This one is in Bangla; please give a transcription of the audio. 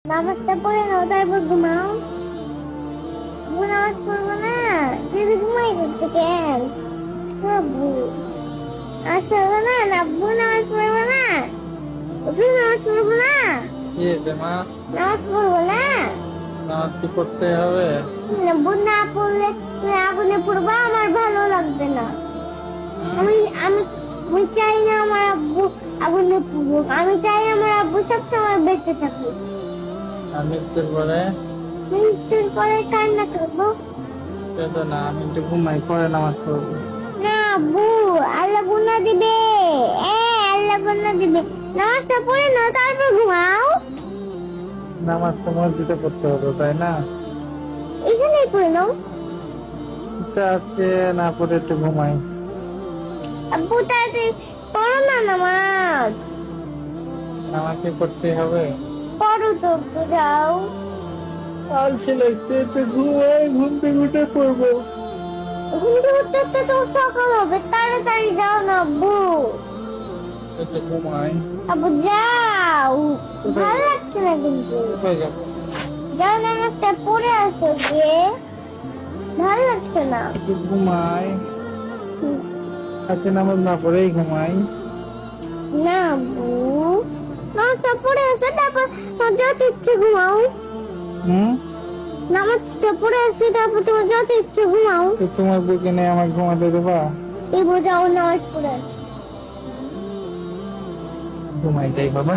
নামাজটা পড়ে নাও তারপর ঘুমাও। আব্বু নামাজ পড়বো না, যদি ঘুমাই করতে কেন? আব্বু আসবো না, আব্বু নামাজ পড়বো না, তুমি নামাজ পড়বো না, কি হয়েছে মা? নামাজ পড়বো না। নামাজ কি পড়তে হবে? আব্বু না পড়লে তুমি আগুনে পড়বা, আমার ভালো লাগবে না। আমি আমি আমি চাই না আমার আব্বু আগুনে পড়ুক, আমি চাই আমার আব্বু সবসময় বেঁচে থাকুক। আর মৃত্যুর পরে? মৃত্যুর পরে কান্না করবো সেটা না, আমি একটু ঘুমাই, পরে নামাজ পড়বো। না আব্বু, আল্লাহ গুনাহ দিবে। আল্লাহ গুনাহ দিবে। নামাজটা পড়ে নাও তারপর ঘুমাও। নামাজ তো মসজিদে পড়তে হবে, তাই না? এখানেই পড়ে নাও। ইচ্ছা আছে না, পড়ে একটু ঘুমাই। আব্বু তাড়াতাড়ি পড়ো না নামাজ। নামাজ কি পড়তে হবে? পড়ো তো একটু, যাও। আলসে লাগছে, একটু ঘুমাই, ঘুম থেকে উঠে পড়বো। ঘুম থেকে উঠতে উঠতে তো সকাল হবে, তাড়াতাড়ি যাও না আব্বু। একটু ঘুমাই। আব্বু যাও, ভালো লাগছে না কিন্তু। কোথায় যাবো? যাও নামাজটা পড়ে আসো গিয়ে, ভালো লাগছে না। একটু ঘুমাই। আজকে নামাজ না পড়েই ঘুমাই। না আব্বু, নামাজটা পড়ে আসো তারপর তোমার যত ইচ্ছে ঘুমাও। নামাজটা পড়ে আসো তারপর তোমার যত ইচ্ছে ঘুমাও। তো তোমার বুকে নেই আমাকে ঘুমাতে দেবা? এবার যাও নামাজ পড়ে আসো। ঘুমাই যাই বাবা।